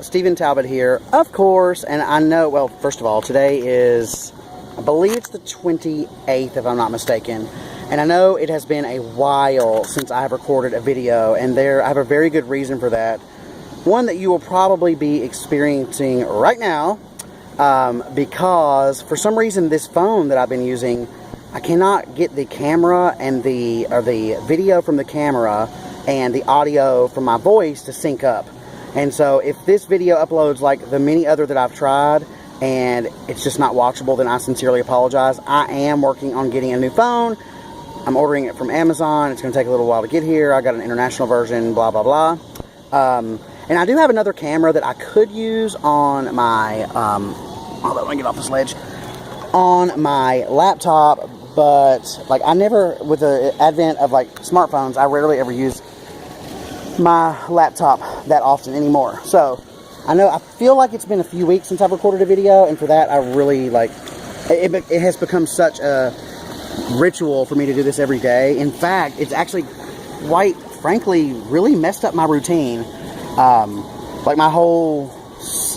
Stephen Talbot here, of course, and I know, well, first of all, today is, I believe it's the 28th, if I'm not mistaken, and I know it has been a while since I have recorded a video, and I have a very good reason for that. One that you will probably be experiencing right now, because for some reason this phone that I've been using, I cannot get the camera and the video from the camera and the audio from my voice to sync up. And so if this video uploads like the many other that I've tried and it's just not watchable, then I sincerely apologize. I am working on getting a new phone. I'm ordering it from Amazon. It's going to take a little while to get here. I got an international version, blah, blah, blah. And I do have another camera that I could use on my, hold on, let me get off this ledge, on my laptop, but like I never, with the advent of like smartphones, I rarely ever use my laptop that often anymore. So I feel like it's been a few weeks since I've recorded a video, and for that I really like it has become such a ritual for me to do this every day. In fact, it's actually quite frankly really messed up my routine, like my whole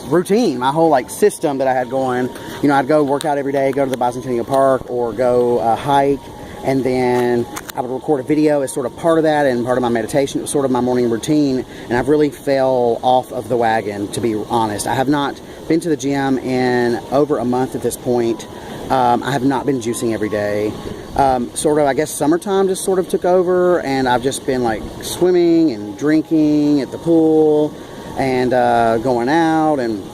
routine, my whole like system that I had going. You know, I'd go work out every day, go to the Bicentennial Park, or go hike, and then I would record a video as sort of part of that, and part of my meditation. It was sort of my morning routine, and I've really fell off of the wagon, to be honest. I have not been to the gym in over a month at this point. I have not been juicing every day. Sort of, I guess summertime just sort of took over, and I've just been like swimming and drinking at the pool and going out. And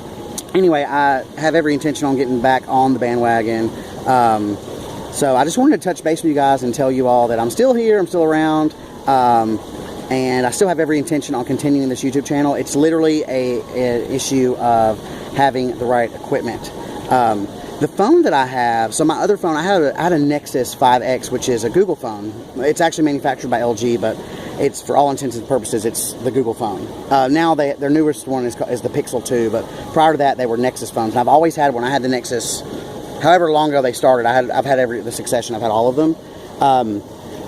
anyway, I have every intention on getting back on the bandwagon. So I just wanted to touch base with you guys and tell you all that I'm still here, I'm still around, and I still have every intention on continuing this YouTube channel. It's literally an issue of having the right equipment. The phone that I have, so my other phone, I had a Nexus 5X, which is a Google phone. It's actually manufactured by LG, but it's, for all intents and purposes, it's the Google phone. Now their newest one is the Pixel 2, but prior to that they were Nexus phones. And I've always had one. I had the Nexus, however long ago they started. I've had the succession. I've had all of them.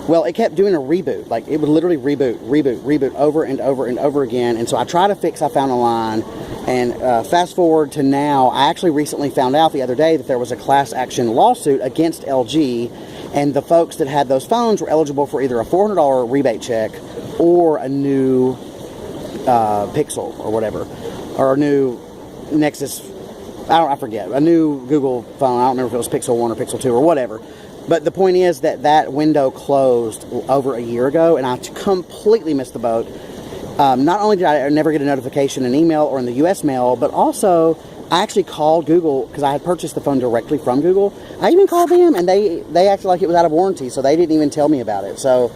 Well, it kept doing a reboot. Like, it would literally reboot over and over and over again. And so I tried to fix, I found online. And fast forward to now, I actually recently found out the other day that there was a class action lawsuit against LG. And the folks that had those phones were eligible for either a $400 rebate check or a new Pixel or whatever. Or a new Nexus, I forget, a new Google phone. I don't remember if it was Pixel 1 or Pixel 2 or whatever. But the point is that window closed over a year ago, and I completely missed the boat. Not only did I never get a notification in email or in the U.S. mail, but also I actually called Google because I had purchased the phone directly from Google. I even called them, and they acted like it was out of warranty, so they didn't even tell me about it. So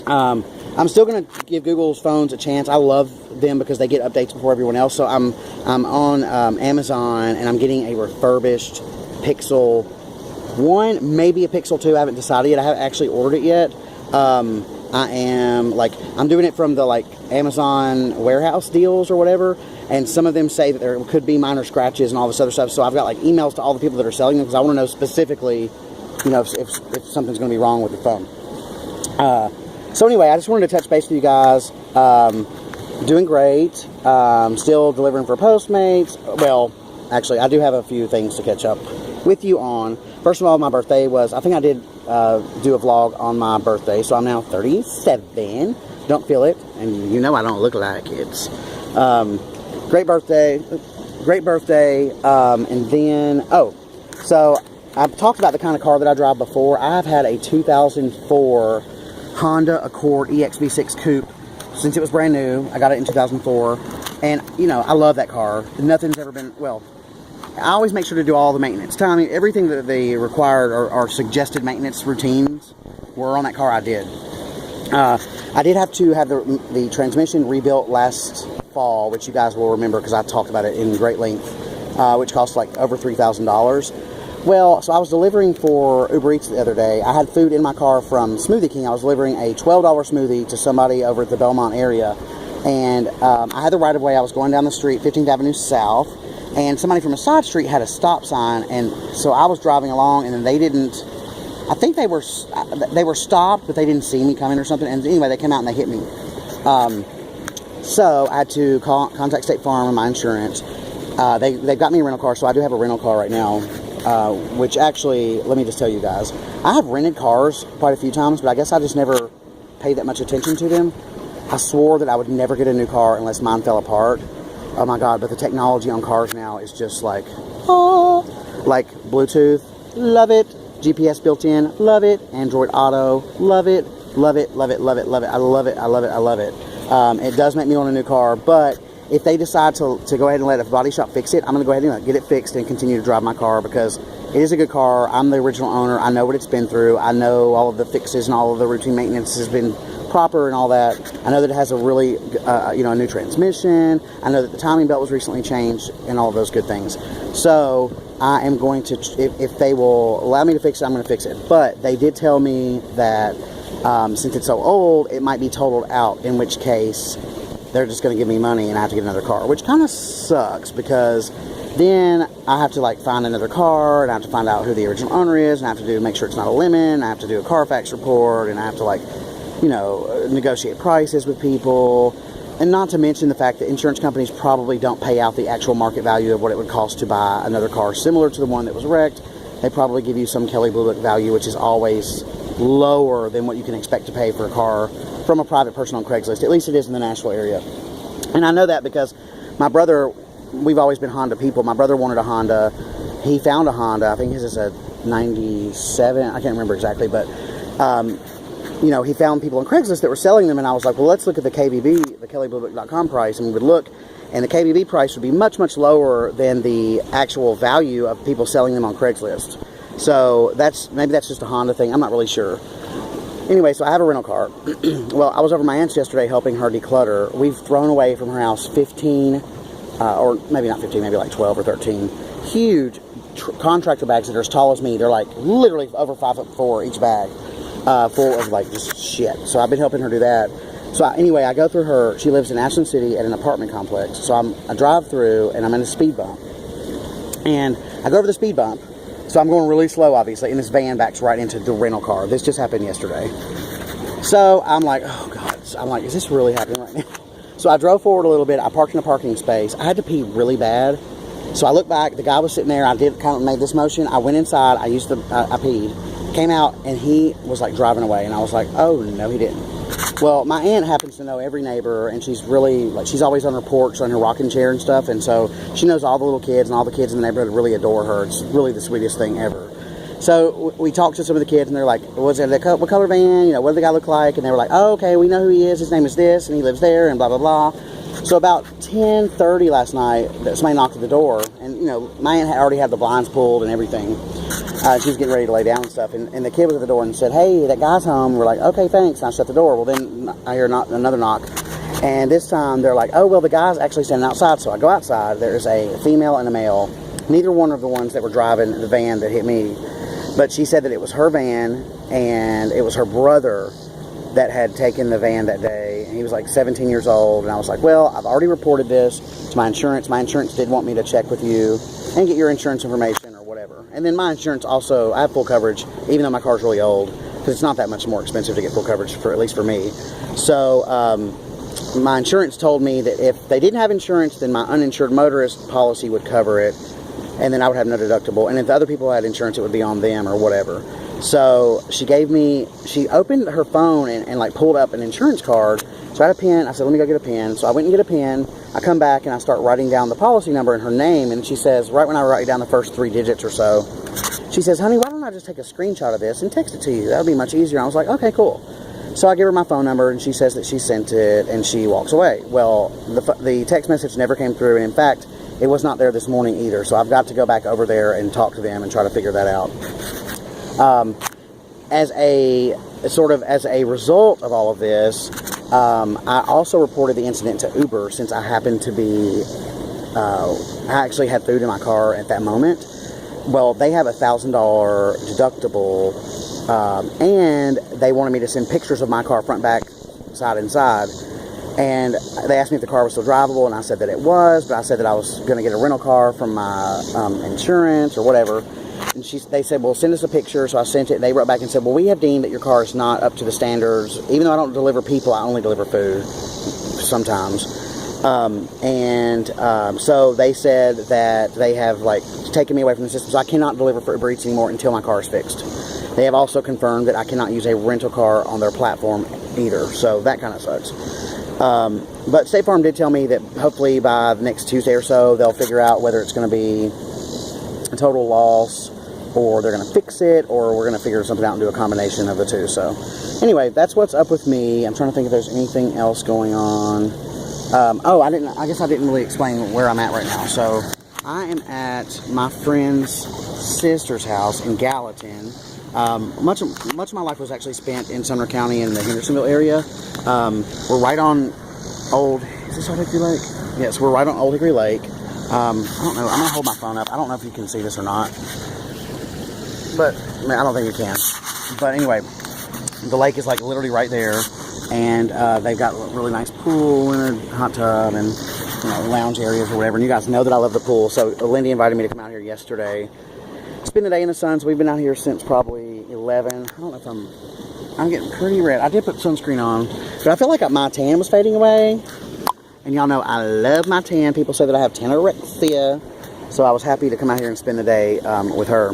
I'm still going to give Google's phones a chance. I love them because they get updates before everyone else. So I'm on Amazon, and I'm getting a refurbished Pixel 1, maybe a Pixel 2. I haven't decided yet. I haven't actually ordered it yet. I'm doing it from the like Amazon warehouse deals or whatever, and some of them say that there could be minor scratches and all this other stuff. So I've got like emails to all the people that are selling them because I want to know specifically, you know, if something's going to be wrong with the phone. So anyway, I just wanted to touch base with you guys. Doing great. Still delivering for Postmates. Well, actually, I do have a few things to catch up with you on. First of all, my birthday was, I think I did do a vlog on my birthday, so I'm now 37. Don't feel it, and you know I don't look like it. Great birthday, and then, so I've talked about the kind of car that I drive before. I've had a 2004 Honda Accord EXV6 Coupe since it was brand new. I got it in 2004, and, you know, I love that car. Nothing's ever been, well, I always make sure to do all the maintenance. Tell me everything that they required or suggested maintenance routines were on that car. I did. I did have to have the transmission rebuilt last fall, which you guys will remember because I talked about it in great length, which cost like over $3,000. Well, so I was delivering for Uber Eats the other day. I had food in my car from Smoothie King. I was delivering a $12 smoothie to somebody over at the Belmont area, and I had the right of way. I was going down the street, 15th Avenue South, and somebody from a side street had a stop sign, and so I was driving along, and then they didn't, I think they were stopped, but they didn't see me coming or something, and anyway, they came out and they hit me. So I had to contact State Farm and my insurance. They've got me a rental car, so I do have a rental car right now. Which actually, let me just tell you guys, I have rented cars quite a few times, but I guess I just never paid that much attention to them. I swore that I would never get a new car unless mine fell apart. Oh my God, but the technology on cars now is just like, oh, like Bluetooth, love it. GPS built in, love it. Android Auto, love it. Love it, love it, love it, love it. I love it, I love it, I love it. It does make me want a new car, but if they decide to go ahead and let a body shop fix it, I'm going to go ahead and get it fixed and continue to drive my car because it is a good car. I'm the original owner. I know what it's been through. I know all of the fixes and all of the routine maintenance has been proper and all that. I know that it has a really, a new transmission. I know that the timing belt was recently changed and all of those good things. So I am going to, if they will allow me to fix it, I'm going to fix it. But they did tell me that since it's so old, it might be totaled out, in which case they're just going to give me money and I have to get another car, which kind of sucks because then I have to like find another car and I have to find out who the original owner is and I have to make sure it's not a lemon. I have to do a Carfax report and I have to like, negotiate prices with people. And not to mention the fact that insurance companies probably don't pay out the actual market value of what it would cost to buy another car similar to the one that was wrecked. They probably give you some Kelley Blue Book value, which is always lower than what you can expect to pay for a car from a private person on Craigslist. At least it is in the Nashville area. And I know that because my brother, we've always been Honda people. My brother wanted a Honda. He found a Honda. I think his is a 97. I can't remember exactly, but he found people on Craigslist that were selling them, and I was like, well, let's look at the KBB, the KelleyBlueBook.com price, and we would look, and the KBB price would be much, much lower than the actual value of people selling them on Craigslist. So maybe that's just a Honda thing. I'm not really sure. Anyway, so I have a rental car. Well, I was over at my aunt's yesterday helping her declutter. We've thrown away from her house 15, or maybe not 15, maybe like 12 or 13 huge contractor bags that are as tall as me. They're like literally over 5'4" each bag, full of like just shit. So I've been helping her do that. So anyway, I go through her. She lives in Ashland City at an apartment complex. So I drive through and I'm in a speed bump. And I go over the speed bump. So I'm going really slow, obviously, and this van backs right into the rental car. This just happened yesterday. So I'm like, oh, God. I'm like, is this really happening right now? So I drove forward a little bit. I parked in a parking space. I had to pee really bad. So I looked back. The guy was sitting there. I did kind of made this motion. I went inside. I peed. Came out, and he was, like, driving away. And I was like, oh, no, he didn't. Well, my aunt happens to know every neighbor, and she's really, like, she's always on her porch, on her rocking chair and stuff, and so she knows all the little kids, and all the kids in the neighborhood really adore her. It's really the sweetest thing ever. So we talked to some of the kids, and they're like, what color van, what did the guy look like? And they were like, oh, okay, we know who he is, his name is this, and he lives there, and blah, blah, blah. So about 10:30 last night, somebody knocked at the door, and, my aunt had already had the blinds pulled and everything. She was getting ready to lay down and stuff, and the kid was at the door and said, hey, that guy's home. We're like, okay, thanks, and I shut the door. Well, then I hear another knock, and this time they're like, oh, well, the guy's actually standing outside. So I go outside. There's a female and a male, neither one of the ones that were driving the van that hit me, but she said that it was her van, and it was her brother that had taken the van that day, and he was like 17 years old, and I was like, well, I've already reported this to my insurance. My insurance did want me to check with you and get your insurance information or whatever. And then my insurance also, I have full coverage, even though my car's really old, because it's not that much more expensive to get full coverage, at least for me. So my insurance told me that if they didn't have insurance, then my uninsured motorist policy would cover it, and then I would have no deductible. And if the other people had insurance, it would be on them or whatever. So she opened her phone and like pulled up an insurance card. So I had a pen. I said, let me go get a pen. So I went and get a pen. I come back and I start writing down the policy number and her name. And she says, right when I write down the first 3 digits or so, she says, honey, why don't I just take a screenshot of this and text it to you? That would be much easier. I was like, okay, cool. So I give her my phone number and she says that she sent it and she walks away. Well, the text message never came through. And in fact, it was not there this morning either. So I've got to go back over there and talk to them and try to figure that out. As a result of all of this, I also reported the incident to Uber since I happened to be, I actually had food in my car at that moment. Well, they have $1,000 deductible, and they wanted me to send pictures of my car front, back, side, and side. And they asked me if the car was still drivable, and I said that it was, but I said that I was going to get a rental car from my insurance or whatever. And they said, well, send us a picture. So I sent it. They wrote back and said, well, we have deemed that your car is not up to the standards. Even though I don't deliver people, I only deliver food. sometimes. So they said that they have like taken me away from the system, so I cannot deliver for Uber Eats anymore until my car is fixed. They have also confirmed that I cannot use a rental car on their platform either, so that kind of sucks. But State Farm did tell me that hopefully by the next Tuesday or so, they'll figure out whether it's going to be a total loss, or they're going to fix it, or we're going to figure something out and do a combination of the two. So anyway, that's what's up with me. I'm trying to think if there's anything else going on. I guess I didn't really explain where I'm at right now. So I am at my friend's sister's house in Gallatin. Much of my life was actually spent in Sumner County in the Hendersonville area. We're right on is this Old Hickory Lake? Yes, we're right on Old Hickory Lake. I don't know, I'm going to hold my phone up. I don't know if you can see this or not. But, I don't think you can. But anyway, the lake is like literally right there. And they've got a really nice pool and a hot tub and, lounge areas or whatever. And you guys know that I love the pool. So Lindy invited me to come out here yesterday. Spend the day in the sun. So we've been out here since probably 11. I don't know if I'm getting pretty red. I did put sunscreen on. But I feel like my tan was fading away. And y'all know I love my tan. People say that I have tanorexia. So I was happy to come out here and spend the day with her.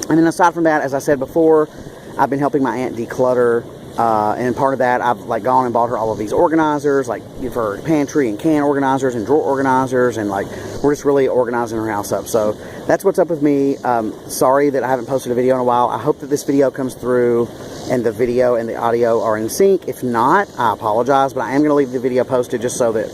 And then aside from that, as I said before, I've been helping my aunt declutter. And part of that, I've like gone and bought her all of these organizers, like for her pantry and can organizers and drawer organizers, and like we're just really organizing her house up. So that's what's up with me. Sorry that I haven't posted a video in a while. I hope that this video comes through and the video and the audio are in sync. If not, I apologize, but I am going to leave the video posted just so that,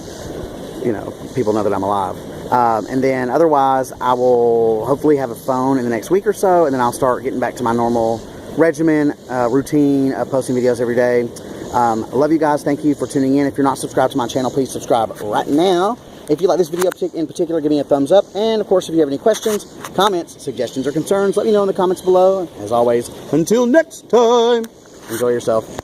people know that I'm alive. And then otherwise, I will hopefully have a phone in the next week or so, and then I'll start getting back to my normal regimen, routine of posting videos every day. I love you guys. Thank you for tuning in. If you're not subscribed to my channel, please subscribe right now. If you like this video in particular, give me a thumbs up. And of course, if you have any questions, comments, suggestions, or concerns, let me know in the comments below. As always, until next time, enjoy yourself.